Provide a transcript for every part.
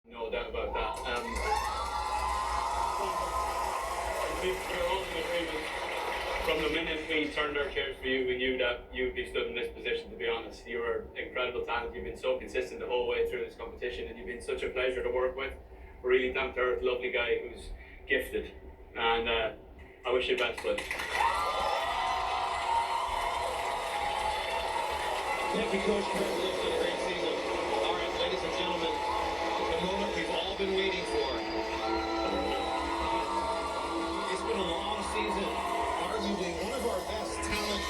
No doubt about that. We're all in agreement. From the minute we turned our chairs for you, we knew that you would be stood in this position, to be honest. You were incredible talent. You've been so consistent the whole way through this competition, and you've been such a pleasure to work with. A really down-to-earth, lovely guy who's gifted. And I wish you the best, bud. Thank you, Coach. Congratulations on a great season. All right, ladies and gentlemen, the moment we've all been waiting for. It's been a long season, arguably one of our best talent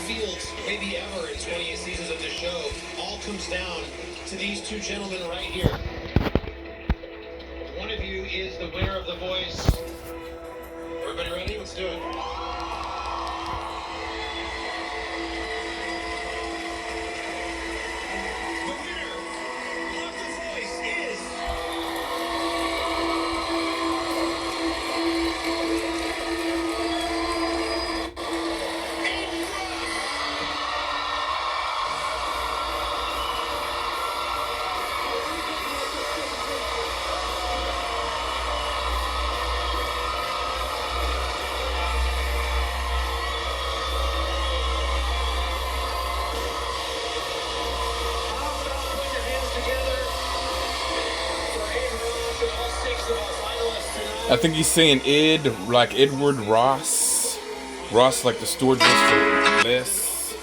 fields, maybe ever, in 28 seasons of this show. All comes down to these two gentlemen right here. One of you is the winner of The Voice. Everybody ready? Let's do it. I think he's saying Ed, like Edward Ross. Ross, like the stewardess for this.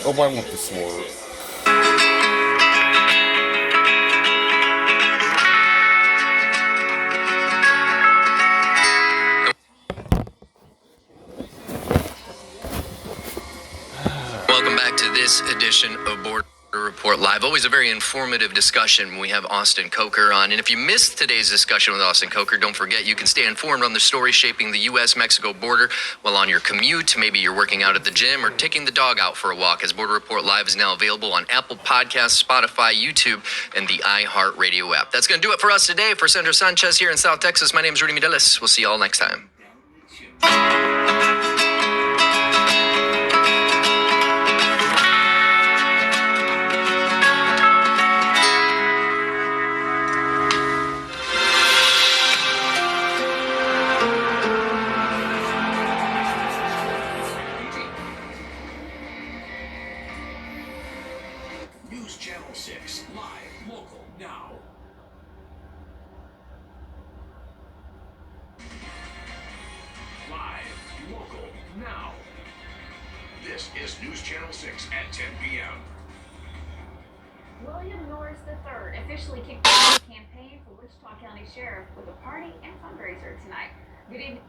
Oh, I want this word. Welcome back to this edition of Border Report Live. Always a very informative discussion when we have Austin Coker on. And if you missed today's discussion with Austin Coker, don't forget you can stay informed on the story shaping the U.S.-Mexico border while on your commute. Maybe you're working out at the gym or taking the dog out for a walk, as Border Report Live is now available on Apple Podcasts, Spotify, YouTube, and the iHeartRadio app. That's going to do it for us today. For Sandra Sanchez here in South Texas, my name is Rudy Midelis. We'll see you all next time. News Channel 6, live, local, now. Live, local, now. This is News Channel 6 at 10 p.m. William Norris III officially kicked off the campaign for Wichita County Sheriff with a party and fundraiser tonight. Good evening.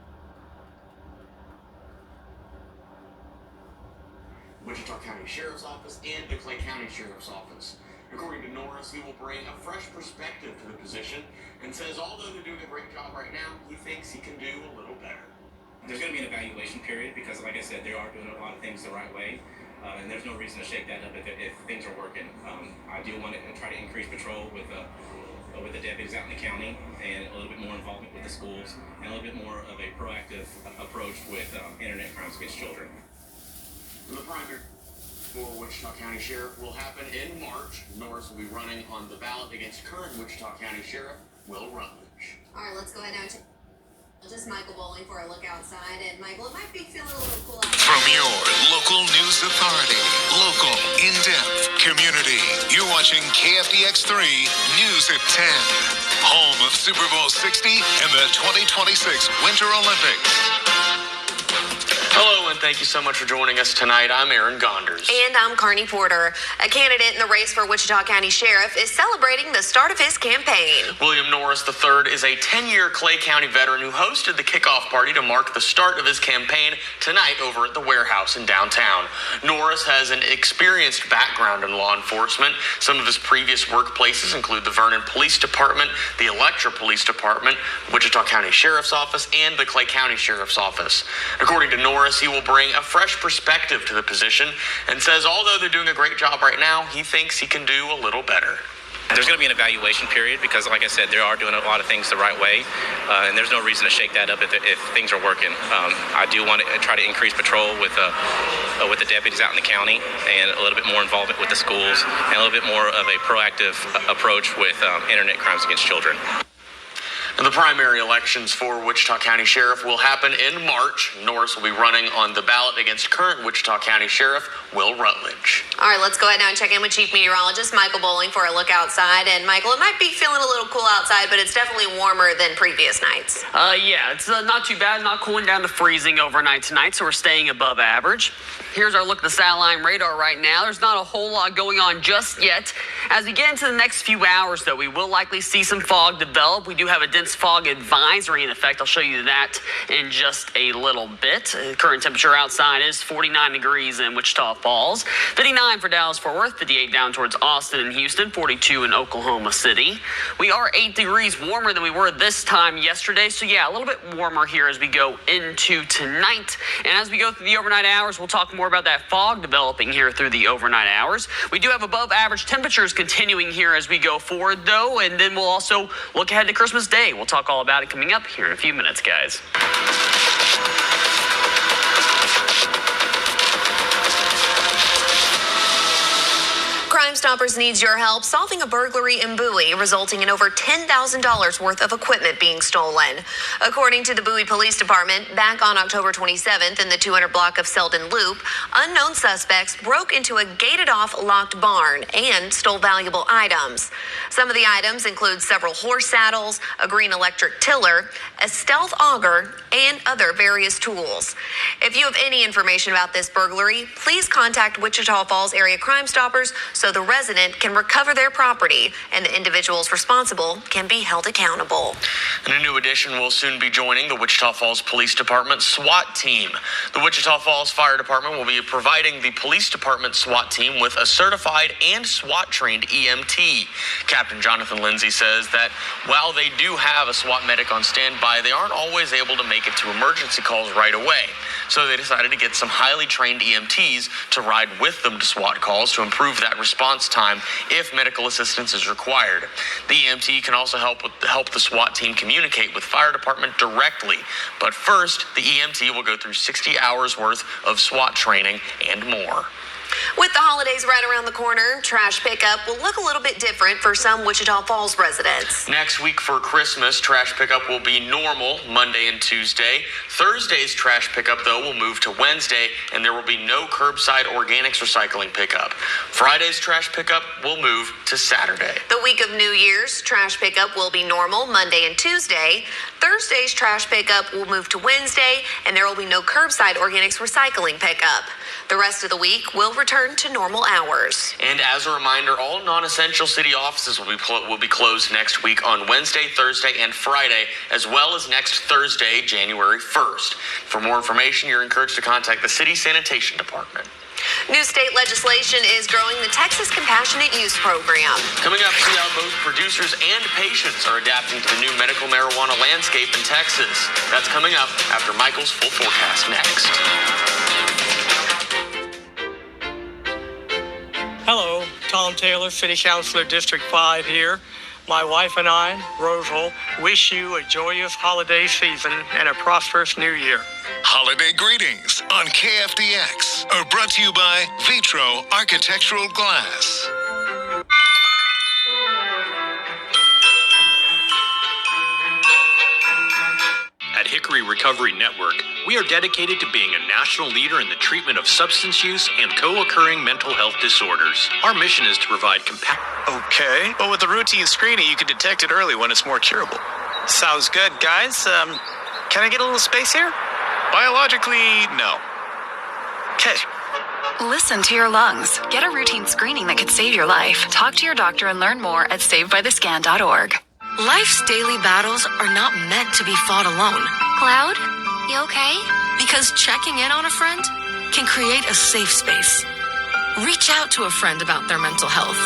Wichita County Sheriff's Office and the Clay County Sheriff's Office. According to Norris, he will bring a fresh perspective to the position and says although they're doing a great job right now, he thinks he can do a little better. There's going to be an evaluation period because, like I said, they are doing a lot of things the right way, and there's no reason to shake that up if things are working. I do want to try to increase patrol with the deputies out in the county and a little bit more involvement with the schools and a little bit more of a proactive approach with internet crimes against children. The primary for Wichita County Sheriff will happen in March. Norris will be running on the ballot against current Wichita County Sheriff Will Rutledge. All right, let's go ahead now. Just Michael Bowling for a look outside. And Michael, it might be feeling a little cool out there. From your local news authority, local, in-depth, community. You're watching KFDX 3 News at 10. Home of Super Bowl 60 and the 2026 Winter Olympics. Hello, and thank you so much for joining us tonight. I'm Aaron Gonders. And I'm Carney Porter. A candidate in the race for Wichita County Sheriff is celebrating the start of his campaign. William Norris III is a 10-year Clay County veteran who hosted the kickoff party to mark the start of his campaign tonight over at the warehouse in downtown. Norris has an experienced background in law enforcement. Some of his previous workplaces include the Vernon Police Department, the Electra Police Department, Wichita County Sheriff's Office, and the Clay County Sheriff's Office. According to Norris, he will bring a fresh perspective to the position and says although they're doing a great job right now, he thinks he can do a little better. There's going to be an evaluation period because, like I said, they are doing a lot of things the right way, and there's no reason to shake that up if things are working. I do want to try to increase patrol with the deputies out in the county and a little bit more involvement with the schools and a little bit more of a proactive approach with internet crimes against children. The primary elections for Wichita County Sheriff will happen in March. Norris will be running on the ballot against current Wichita County Sheriff Will Rutledge. All right, let's go ahead now and check in with Chief Meteorologist Michael Bowling for a look outside. And Michael, it might be feeling a little cool outside, but it's definitely warmer than previous nights. Yeah, it's not too bad, not cooling down to freezing overnight tonight, so we're staying above average. Here's our look at the satellite radar right now. There's not a whole lot going on just yet. As we get into the next few hours, though, we will likely see some fog develop. We do have a dense fog advisory in effect. I'll show you that in just a little bit. Current temperature outside is 49 degrees in Wichita Falls, 59 for Dallas-Fort Worth, 58 down towards Austin and Houston, 42 in Oklahoma City. We are 8 degrees warmer than we were this time yesterday, so yeah, a little bit warmer here as we go into tonight. And as we go through the overnight hours, we'll talk more about that fog developing here through the overnight hours. We do have above average temperatures continuing here as we go forward, though, and then we'll also look ahead to Christmas Day. We'll talk all about it coming up here in a few minutes, guys. Crime Stoppers needs your help solving a burglary in Bowie, resulting in over $10,000 worth of equipment being stolen. According to the Bowie Police Department, back on October 27th in the 200 block of Selden Loop, unknown suspects broke into a gated-off locked barn and stole valuable items. Some of the items include several horse saddles, a green electric tiller, a stealth auger, and other various tools. If you have any information about this burglary, please contact Wichita Falls Area Crime Stoppers so the resident can recover their property and the individuals responsible can be held accountable. And a new addition will soon be joining the Wichita Falls Police Department SWAT team. The Wichita Falls Fire Department will be providing the police department SWAT team with a certified and SWAT-trained EMT. Captain Jonathan Lindsay says that while they do have a SWAT medic on standby, they aren't always able to make it to emergency calls right away. So they decided to get some highly trained EMTs to ride with them to SWAT calls to improve that response time if medical assistance is required. The EMT can also help the SWAT team communicate with fire department directly. But first, the EMT will go through 60 hours worth of SWAT training and more. With the holidays right around the corner, trash pickup will look a little bit different for some Wichita Falls residents. Next week for Christmas, trash pickup will be normal Monday and Tuesday. Thursday's trash pickup, though, will move to Wednesday, and there will be no curbside organics recycling pickup. Friday's trash pickup will move to Saturday. The week of New Year's, trash pickup will be normal Monday and Tuesday. Thursday's trash pickup will move to Wednesday, and there will be no curbside organics recycling pickup. The rest of the week will return to normal hours. And as a reminder, all non-essential city offices will be closed next week on Wednesday, Thursday, and Friday, as well as next Thursday, January 1st. For more information, you're encouraged to contact the City Sanitation Department. New state legislation is growing the Texas Compassionate Use Program. Coming up, see how both producers and patients are adapting to the new medical marijuana landscape in Texas. That's coming up after Michael's full forecast next. Hello, Tom Taylor, City Councilor District 5 here. My wife and I, Rosal, wish you a joyous holiday season and a prosperous new year. Holiday greetings on KFDX are brought to you by Vitro Architectural Glass. At Hickory Recovery Network, we are dedicated to being a national leader in the treatment of substance use and co-occurring mental health disorders. Our mission is to provide Okay, but with the routine screening, you can detect it early when it's more curable. Sounds good, guys. Can I get a little space here? Biologically, no. Okay. Listen to your lungs. Get a routine screening that could save your life. Talk to your doctor and learn more at savedbythescan.org. Life's daily battles are not meant to be fought alone. Cloud, you okay? Because checking in on a friend can create a safe space. Reach out to a friend about their mental health.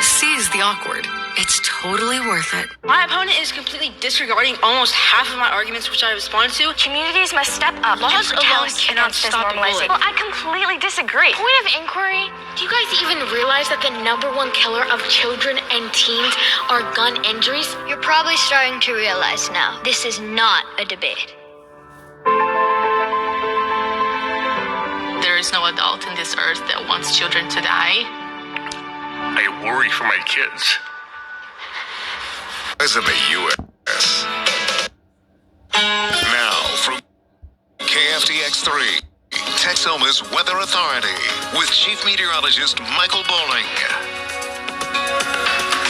Seize the awkward. It's totally worth it. My opponent is completely disregarding almost half of my arguments which I responded to. Communities must step up. Laws alone cannot stop the bullying. Well, I completely disagree. Point of inquiry, do you guys even realize that the #1 killer of children and teens are gun injuries? You're probably starting to realize now, this is not a debate. There is no adult in this earth that wants children to die. I worry for my kids. In the U.S. Now from KFDX 3, Texoma's Weather Authority with Chief Meteorologist Michael Bowling.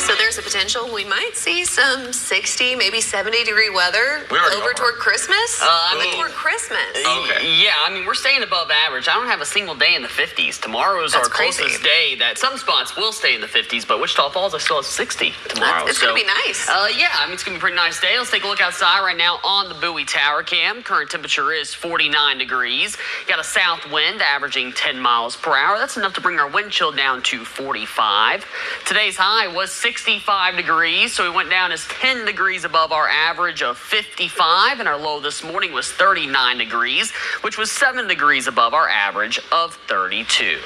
So there's a potential we might see some 60, maybe 70-degree weather We already over got toward Christmas. Toward Christmas. Okay. Yeah, I mean, we're staying above average. I don't have a single day in the 50s. Tomorrow is That's our closest crazy. day that some spots will stay in the 50s, but Wichita Falls, I still have 60 tomorrow. It's going to be nice. Yeah, I mean, it's going to be a pretty nice day. Let's take a look outside right now on the Bowie Tower Cam. Current temperature is 49 degrees. Got a south wind averaging 10 miles per hour. That's enough to bring our wind chill down to 45. Today's high was 65 degrees, so we went down as 10 degrees above our average of 55, and our low this morning was 39 degrees, which was 7 degrees above our average of 32.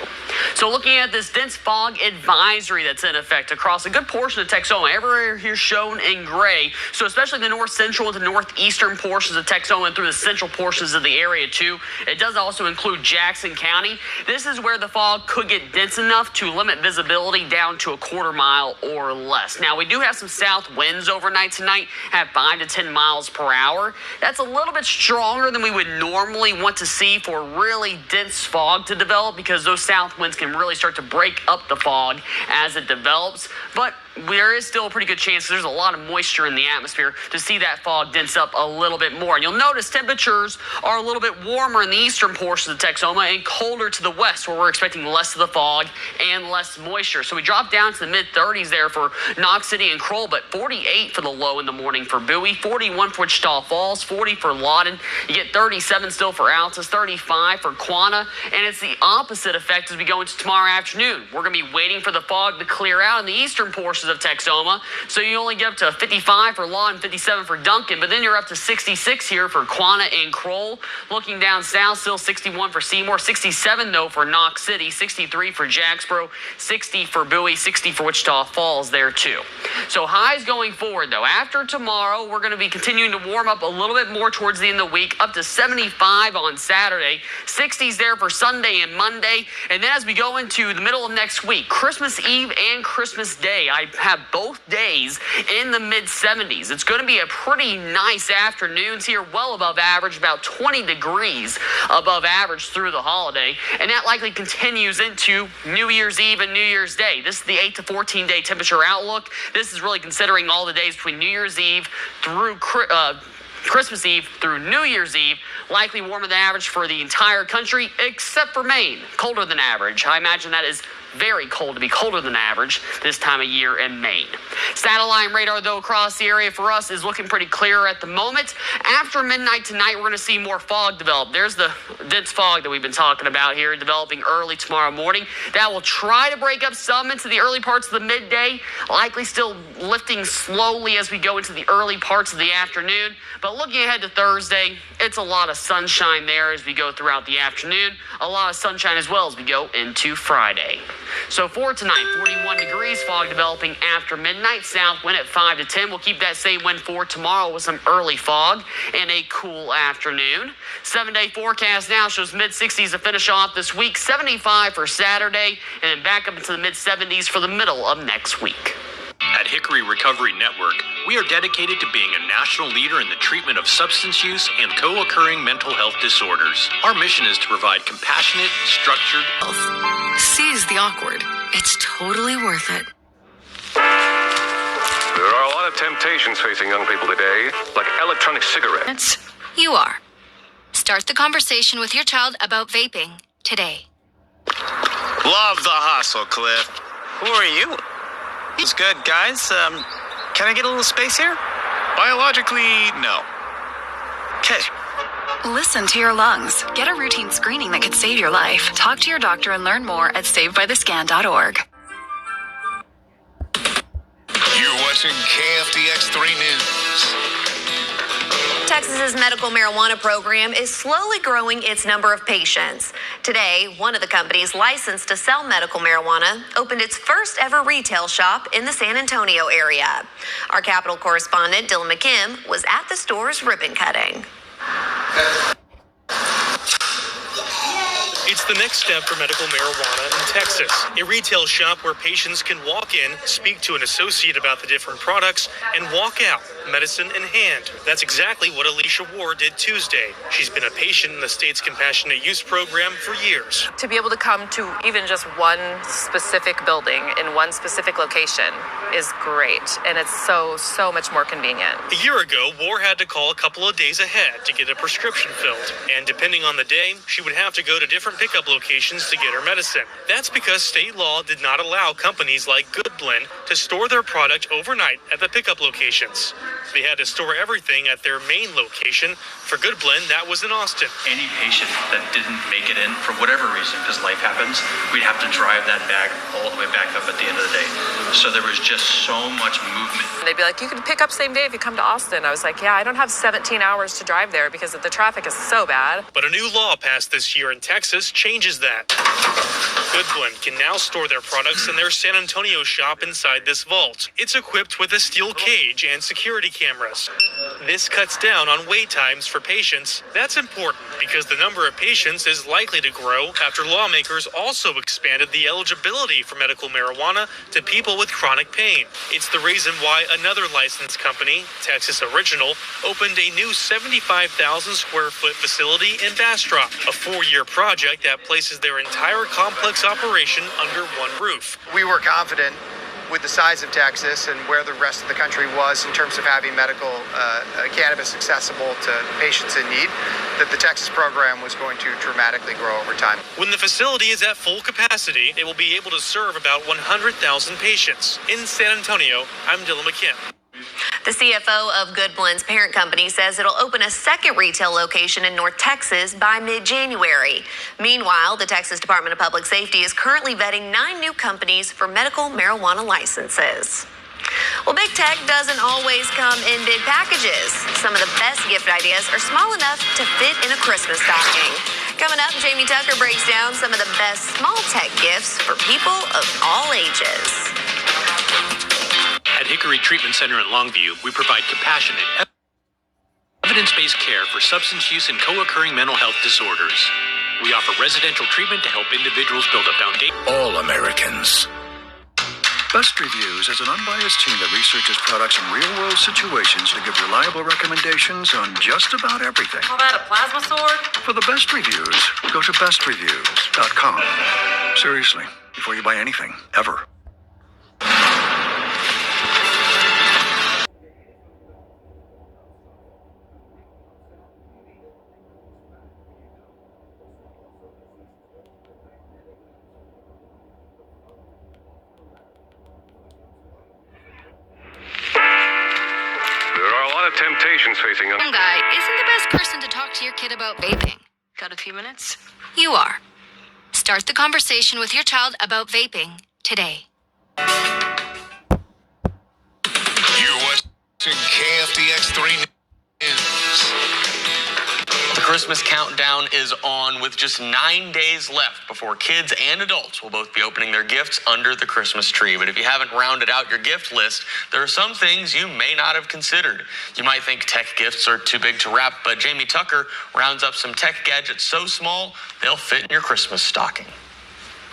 So looking at this dense fog advisory that's in effect across a good portion of Texoma, everywhere here shown in gray, so especially the north central and the northeastern portions of Texoma and through the central portions of the area too. It does also include Jackson County. This is where the fog could get dense enough to limit visibility down to a quarter mile or less. Now, we do have some south winds overnight tonight at 5 to 10 miles per hour. That's a little bit stronger than we would normally want to see for really dense fog to develop, because those south winds can really start to break up the fog as it develops. But there is still a pretty good chance, there's a lot of moisture in the atmosphere, to see that fog dense up a little bit more. And you'll notice temperatures are a little bit warmer in the eastern portions of Texoma and colder to the west, where we're expecting less of the fog and less moisture. So we drop down to the mid-30s there for Knox City and Kroll, but 48 for the low in the morning for Bowie, 41 for Wichita Falls, 40 for Lawton. You get 37 still for Altus, 35 for Quanah, and it's the opposite effect as we go into tomorrow afternoon. We're going to be waiting for the fog to clear out in the eastern portions of Texoma, so you only get up to 55 for Lawton, 57 for Duncan, but then you're up to 66 here for Quanah and Kroll. Looking down south, still 61 for Seymour, 67 though for Knox City, 63 for Jacksboro, 60 for Bowie, 60 for Wichita Falls there too. So highs going forward though. After tomorrow, we're going to be continuing to warm up a little bit more towards the end of the week, up to 75 on Saturday, 60s there for Sunday and Monday, and then as we go into the middle of next week, Christmas Eve and Christmas Day, I have both days in the mid-70s. It's going to be a pretty nice afternoons here, well above average, about 20 degrees above average through the holiday, and that likely continues into New Year's Eve and New Year's Day. This is the 8 to 14 day temperature outlook. This is really considering all the days between New Year's Eve through Christmas Eve through New Year's Eve, likely warmer than average for the entire country, except for Maine, colder than average. I imagine that is very cold to be colder than average this time of year in Maine. Satellite radar, though, across the area for us is looking pretty clear at the moment. After midnight tonight, we're going to see more fog develop. There's the dense fog that we've been talking about here, developing early tomorrow morning. That will try to break up some into the early parts of the midday, likely still lifting slowly as we go into the early parts of the afternoon. But looking ahead to Thursday, it's a lot of sunshine there as we go throughout the afternoon. A lot of sunshine as well as we go into Friday. So for tonight, 41 degrees, fog developing after midnight. South wind at 5 to 10. We'll keep that same wind for tomorrow with some early fog and a cool afternoon. 7-day forecast now shows mid-60s to finish off this week, 75 for Saturday, and then back up into the mid-70s for the middle of next week. At Hickory Recovery Network, we are dedicated to being a national leader in the treatment of substance use and co-occurring mental health disorders. Our mission is to provide compassionate, structured health. Seize the awkward. It's totally worth it. There are a lot of temptations facing young people today, like electronic cigarettes. You are. Start the conversation with your child about vaping today. Love the hustle, Cliff. Who are you? It's good, guys. Can I get a little space here? Biologically, no. Okay. Listen to your lungs. Get a routine screening that could save your life. Talk to your doctor and learn more at savedbythescan.org. You're watching KFDX 3 News. Texas's medical marijuana program is slowly growing its number of patients. Today, one of the companies licensed to sell medical marijuana opened its first ever retail shop in the San Antonio area. Our Capitol correspondent, Dylan McKim, was at the store's ribbon cutting. It's the next step for medical marijuana in Texas. A retail shop where patients can walk in, speak to an associate about the different products, and walk out, medicine in hand. That's exactly what Alicia Ward did Tuesday. She's been a patient in the state's compassionate use program for years. To be able to come to even just one specific building in one specific location is great, and it's so much more convenient. A year ago, Ward had to call a couple of days ahead to get a prescription filled, and depending on the day, she would have to go to different pickup locations to get her medicine. That's because state law did not allow companies like Good Blend to store their product overnight at the pickup locations. They had to store everything at their main location. For Good Blend, that was in Austin. Any patient that didn't make it in for whatever reason, because life happens, we'd have to drive that bag all the way back up at the end of the day. So there was just so much movement. They'd be like, you can pick up same day if you come to Austin. I was like, yeah, I don't have 17 hours to drive there because the traffic is so bad. But a new law passed this year in Texas changes that. Good Blend can now store their products in their San Antonio shop inside this vault. It's equipped with a steel cage and security cameras. This cuts down on wait times for patients. That's important because the number of patients is likely to grow after lawmakers also expanded the eligibility for medical marijuana to people with chronic pain. It's the reason why another licensed company, Texas Original, opened a new 75,000 square foot facility in Bastrop, a 4-year project that places their entire complex operation under one roof. We were confident with the size of Texas and where the rest of the country was in terms of having medical cannabis accessible to patients in need, that the Texas program was going to dramatically grow over time. When the facility is at full capacity, it will be able to serve about 100,000 patients. In San Antonio, I'm Dylan McKim. The CFO of Good Blend's parent company says it'll open a second retail location in North Texas by mid-January. Meanwhile, the Texas Department of Public Safety is currently vetting 9 new companies for medical marijuana licenses. Well, big tech doesn't always come in big packages. Some of the best gift ideas are small enough to fit in a Christmas stocking. Coming up, Jamie Tucker breaks down some of the best small tech gifts for people of all ages. At Hickory Treatment Center in Longview, we provide compassionate, evidence-based care for substance use and co-occurring mental health disorders. We offer residential treatment to help individuals build a foundation. All Americans. Best Reviews is an unbiased team that researches products in real-world situations to give reliable recommendations on just about everything. Call that a plasma sword? For the best reviews, go to bestreviews.com. Seriously, before you buy anything, ever. Temptations facing Young guy isn't the best person to talk to your kid about vaping. Got a few minutes? You are. Start the conversation with your child about vaping today. You're watching KFDX 3 News. The Christmas countdown is on with just 9 days left before kids and adults will both be opening their gifts under the Christmas tree. But if you haven't rounded out your gift list, there are some things you may not have considered. You might think tech gifts are too big to wrap, but Jamie Tucker rounds up some tech gadgets so small they'll fit in your Christmas stocking.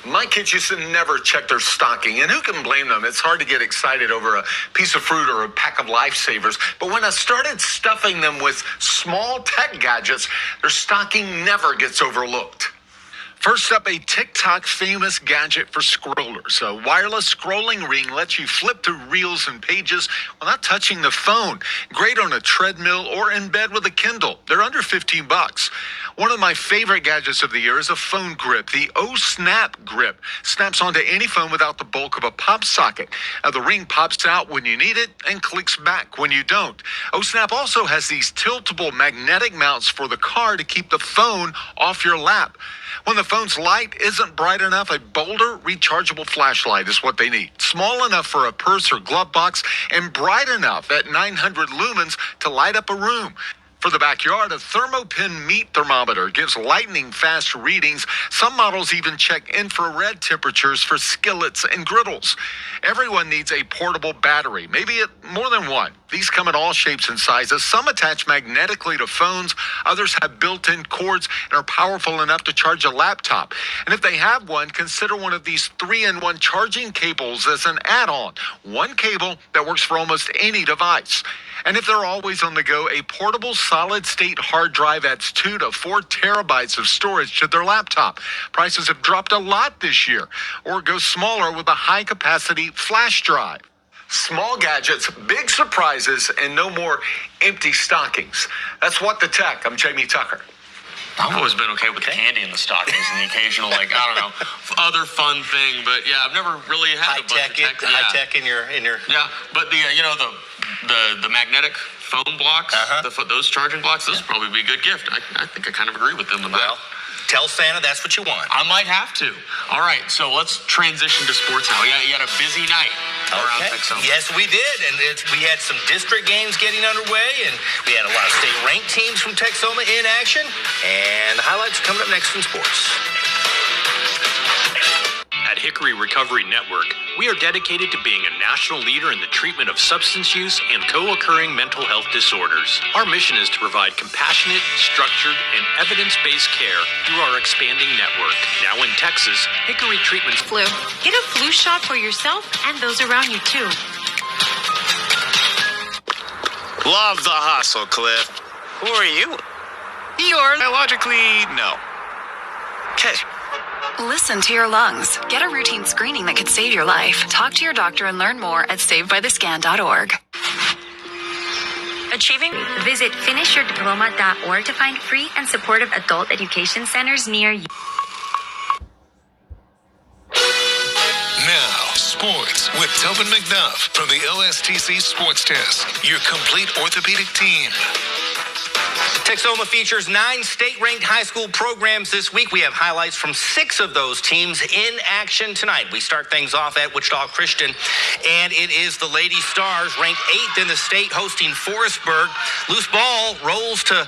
My kids used to never check their stocking, and who can blame them? It's hard to get excited over a piece of fruit or a pack of lifesavers. But when I started stuffing them with small tech gadgets, their stocking never gets overlooked. First up, a TikTok famous gadget for scrollers. A wireless scrolling ring lets you flip through reels and pages without touching the phone. Great on a treadmill or in bed with a Kindle. They're under $15. One of my favorite gadgets of the year is a phone grip. The Snap Grip snaps onto any phone without the bulk of a pop socket. The ring pops out when you need it and clicks back when you don't. Snap also has these tiltable magnetic mounts for the car to keep the phone off your lap. When the phone's light isn't bright enough, a bolder, rechargeable flashlight is what they need. Small enough for a purse or glove box and bright enough at 900 lumens to light up a room. For the backyard, a ThermoPen meat thermometer gives lightning-fast readings. Some models even check infrared temperatures for skillets and griddles. Everyone needs a portable battery, maybe more than one. These come in all shapes and sizes. Some attach magnetically to phones. Others have built-in cords and are powerful enough to charge a laptop. And if they have one, consider one of these 3-in-1 charging cables as an add-on. One cable that works for almost any device. And if they're always on the go, a portable solid-state hard drive adds 2 to 4 terabytes of storage to their laptop. Prices have dropped a lot this year. Or go smaller with a high-capacity flash drive. Small gadgets, big surprises, and no more empty stockings. That's What the Tech. I'm Jamie Tucker. I've always been okay with the candy in the stockings and the occasional, other fun thing. But yeah, I've never really had a bunch of tech. High tech in your. Yeah, but the magnetic phone blocks, those charging blocks, those would probably be a good gift. I think I kind of agree with them about. Well, tell Santa that's what you want. I might have to. All right, so let's transition to sports now. You had a busy night around Texoma. Yes, we did, and we had some district games getting underway, and we had a lot of state-ranked teams from Texoma in action, and the highlights are coming up next in sports. At Hickory Recovery Network, we are dedicated to being a national leader in the treatment of substance use and co-occurring mental health disorders. Our mission is to provide compassionate, structured, and evidence-based care through our expanding network. Now in Texas, Hickory Treatment Flu. Get a flu shot for yourself and those around you, too. Love the hustle, Cliff. Who are you? You're biologically no. Okay. Listen to your lungs. Get a routine screening that could save your life. Talk to your doctor and learn more at savedbythescan.org. Achieving? Visit finishyourdiploma.org to find free and supportive adult education centers near you. Now, sports with Tobin McDuff from the OSTC Sports Desk, your complete orthopedic team. Texoma features 9 state-ranked high school programs this week. We have highlights from 6 of those teams in action tonight. We start things off at Wichita Christian, and it is the Lady Stars, ranked 8th in the state, hosting Forestburg. Loose ball rolls to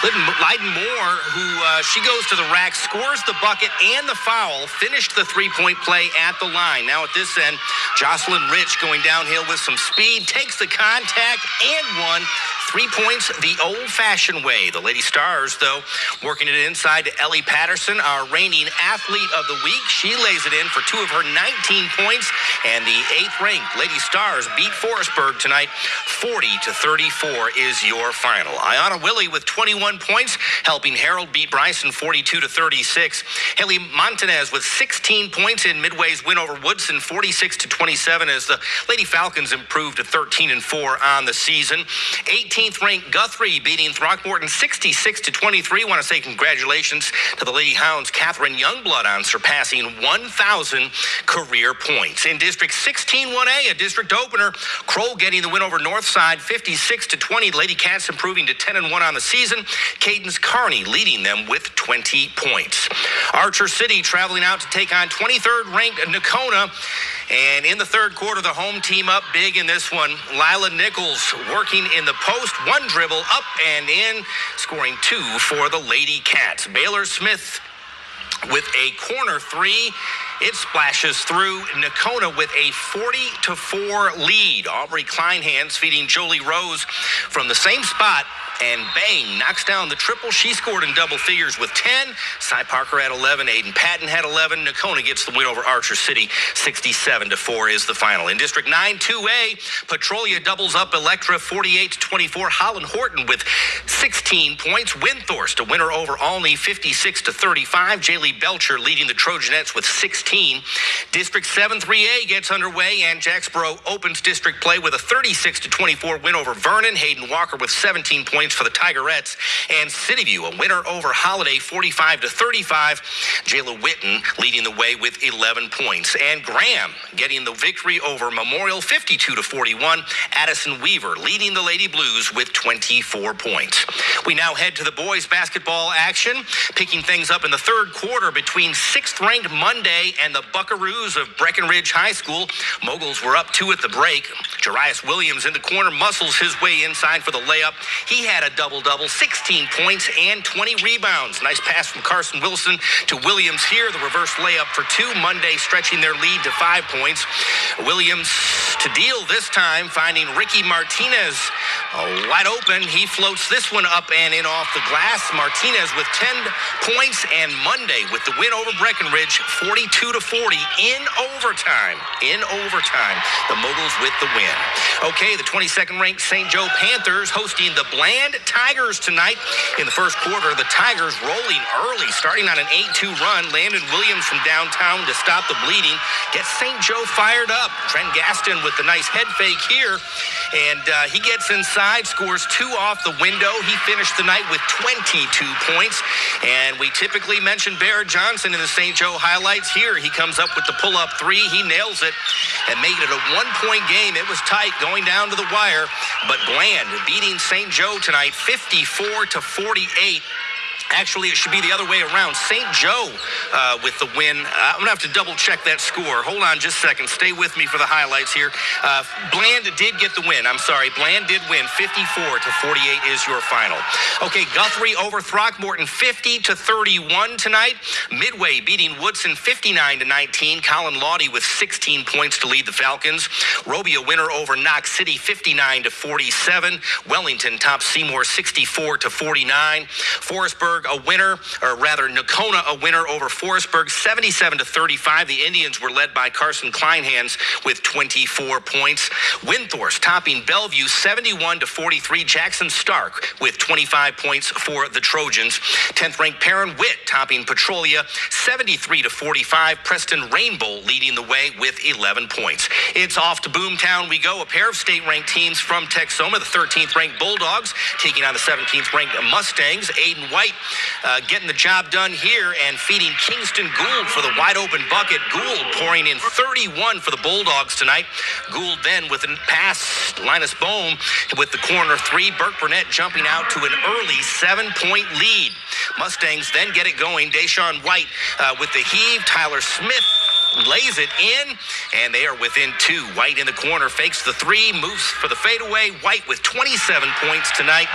Leiden Moore, who she goes to the rack, scores the bucket and the foul, finished the three-point play at the line. Now at this end, Jocelyn Rich going downhill with some speed, takes the contact and one. 3 points the old-fashioned way. The Lady Stars, though, working it inside to Ellie Patterson, our reigning athlete of the week. She lays it in for 2 of her 19 points, and the 8th-ranked Lady Stars beat Forestburg tonight. 40-34 is your final. Ayana Willie with 21 points, helping Harold beat Bryson 42-36. Haley Montanez with 16 points in Midway's win over Woodson 46-27 as the Lady Falcons improved to 13-4 on the season. 18th-ranked Guthrie beating Throckmorton 66-23. Want to say congratulations to the Lady Hounds' Catherine Youngblood on surpassing 1,000 career points. In District 16-1A, a district opener, Kroll getting the win over Northside 56-20. The Lady Cats improving to 10-1 on the season. Cadence Carney leading them with 20 points. Archer City traveling out to take on 23rd-ranked Nakona. And in the third quarter, the home team up big in this one. Lila Nichols working in the post, one dribble up and in, scoring 2 for the Lady Cats. Baylor Smith with a corner 3. It splashes through Nakona with a 40-4 lead. Aubrey Kleinhans feeding Jolie Rose from the same spot. And bang, knocks down the triple. She scored in double figures with 10. Cy Parker had 11. Aiden Patton had 11. Nakona gets the win over Archer City. 67-4 is the final. In District 9, 2A, Petrolia doubles up Electra 48-24. Holland Horton with 16 points. Windthorst, a winner over Alney 56-35. Jaylee Belcher leading the Trojanettes with 16. District 7, 3A gets underway, and Jacksboro opens district play with a 36-24 win over Vernon. Hayden Walker with 17 points for the Tigerettes, and Cityview a winner over Holiday 45-35. Jayla Witten leading the way with 11 points, and Graham getting the victory over Memorial 52-41. Addison Weaver leading the Lady Blues with 24 points. We now head to the boys basketball action, picking things up in the third quarter between 6th-ranked Monday and the Buckaroos of Breckenridge High School. Moguls were up 2 at the break. Jarius Williams in the corner muscles his way inside for the layup. He had a double-double, 16 points and 20 rebounds. Nice pass from Carson Wilson to Williams here. The reverse layup for 2. Monday stretching their lead to 5 points. Williams to deal this time, finding Ricky Martinez wide open. He floats this one up and in off the glass. Martinez with 10 points, and Monday with the win over Breckenridge, 42-40 in overtime. The Moguls with the win. Okay, the 22nd ranked St. Joe Panthers hosting the Bland Tigers tonight. In the first quarter, the Tigers rolling early, starting on an 8-2 run. Landon Williams from downtown to stop the bleeding. Gets St. Joe fired up. Trent Gaston with the nice head fake here. And he gets inside, scores 2 off the window. He finished the night with 22 points. And we typically mention Barrett Johnson in the St. Joe highlights. Here he comes up with the pull-up 3. He nails it and made it a 1-point game. It was tight going down to the wire. But Bland beating St. Joe tonight 54-48. Actually, it should be the other way around. St. Joe with the win. I'm going to have to double-check that score. Hold on just a second. Stay with me for the highlights here. Bland did get the win. I'm sorry. Bland did win. 54-48 is your final. Okay, Guthrie over Throckmorton 50-31 tonight. Midway beating Woodson 59-19. Colin Lawdy with 16 points to lead the Falcons. Roby a winner over Knox City 59-47. Wellington tops Seymour 64-49. Forestburg a winner, or rather Nakona a winner over Forestburg 77-35. The Indians were led by Carson Kleinhans with 24 points. Windthorst topping Bellevue 71-43. Jackson Stark with 25 points for the Trojans. 10th ranked Perrin Witt topping Petrolia 73-45. Preston Rainbow leading the way with 11 points. It's off to Boomtown we go. A pair of state-ranked teams from Texoma. The 13th ranked Bulldogs taking on the 17th ranked Mustangs. Aiden White getting the job done here and feeding Kingston Gould for the wide open bucket. Gould pouring in 31 for the Bulldogs tonight. Gould then with a pass. Linus Bohm with the corner 3. Burke Burnett jumping out to an early 7-point lead. Mustangs then get it going. Deshaun White with the heave. Tyler Smith lays it in, and they are within 2. White in the corner fakes the 3, moves for the fadeaway. White with 27 points tonight,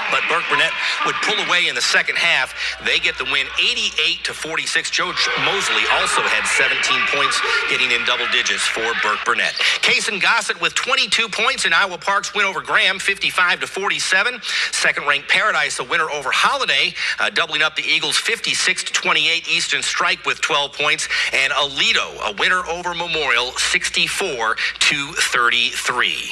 but Burke Burnett would pull away in the second half. They get the win 88-46. Joe Mosley also had 17 points, getting in double digits for Burke Burnett. Case and Gossett with 22 points in Iowa Park's win over Graham 55-47. Second-ranked Paradise a winner over Holiday, doubling up the Eagles 56-28. Easton Strike with 12 points, and Alito a winner over Memorial 64-33.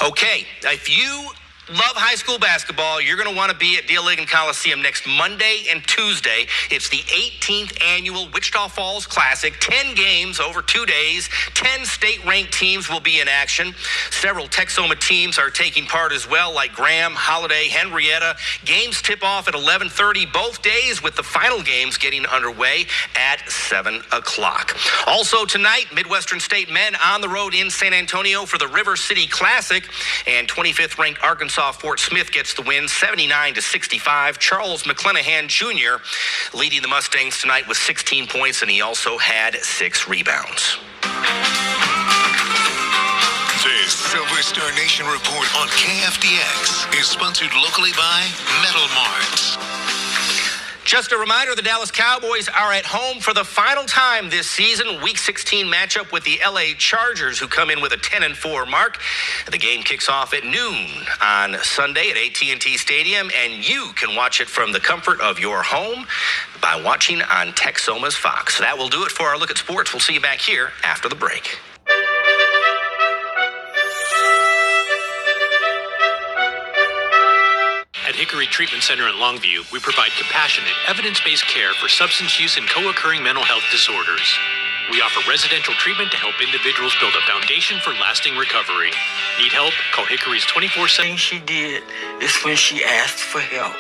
Okay, if you love high school basketball, you're going to want to be at Deal Ligon Coliseum next Monday and Tuesday. It's the 18th annual Wichita Falls Classic. 10 games over 2 days. 10 state-ranked teams will be in action. Several Texoma teams are taking part as well, like Graham, Holiday, Henrietta. Games tip off at 11:30 both days, with the final games getting underway at 7 o'clock. Also tonight, Midwestern State men on the road in San Antonio for the River City Classic, and 25th ranked Arkansas Fort Smith gets the win 79-65. Charles McClenahan Jr. leading the Mustangs tonight with 16 points, and he also had 6 rebounds. This Silver Star Nation report on KFDX is sponsored locally by Metal Mart. Just a reminder, the Dallas Cowboys are at home for the final time this season. Week 16 matchup with the LA Chargers, who come in with a 10-4 mark. The game kicks off at noon on Sunday at AT&T Stadium, and you can watch it from the comfort of your home by watching on Texoma's Fox. That will do it for our look at sports. We'll see you back here after the break. At Hickory Treatment Center in Longview, we provide compassionate, evidence-based care for substance use and co-occurring mental health disorders. We offer residential treatment to help individuals build a foundation for lasting recovery. Need help? Call Hickory's 24/7. Thing she did is when she asked for help.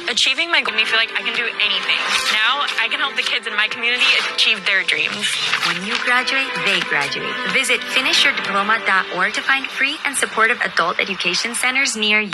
Achieving my goal made me feel like I can do anything. Now I can help the kids in my community achieve their dreams. When you graduate, they graduate. Visit finishyourdiploma.org to find free and supportive adult education centers near you.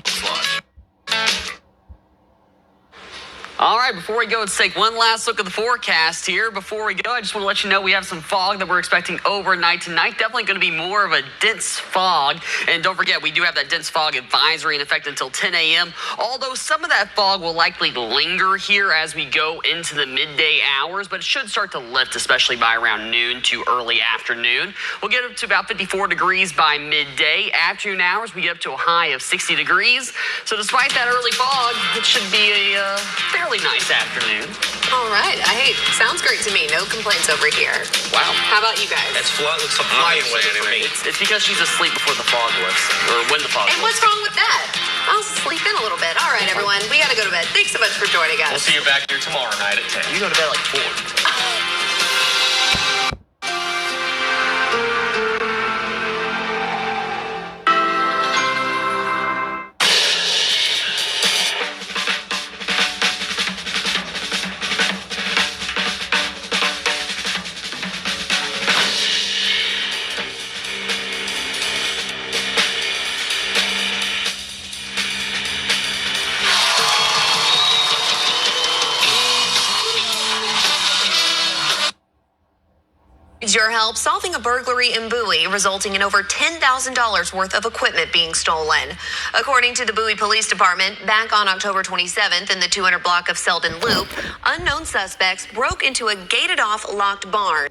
All right, before we go, let's take one last look at the forecast here. Before we go, I just want to let you know we have some fog that we're expecting overnight tonight. Definitely going to be more of a dense fog. And don't forget, we do have that dense fog advisory in effect until 10 a.m. Although some of that fog will likely linger here as we go into the midday hours, but it should start to lift, especially by around noon to early afternoon. We'll get up to about 54 degrees by midday. Afternoon hours, we get up to a high of 60 degrees. So despite that early fog, it should be a fairly nice afternoon. All right. Sounds great to me. No complaints over here. Wow. How about you guys? That's looks like flying weather for me. It's because she's asleep before the fog lifts, or when the fog And lifts. what's wrong with that? I'll sleep in a little bit. All right, everyone. We got to go to bed. Thanks so much for joining us. We'll see you back here tomorrow night at 10. You go to bed like 4. Your help solving a burglary in Bowie, resulting in over $10,000 worth of equipment being stolen. According to the Bowie Police Department, back on October 27th in the 200 block of Selden Loop, unknown suspects broke into a gated-off locked barn.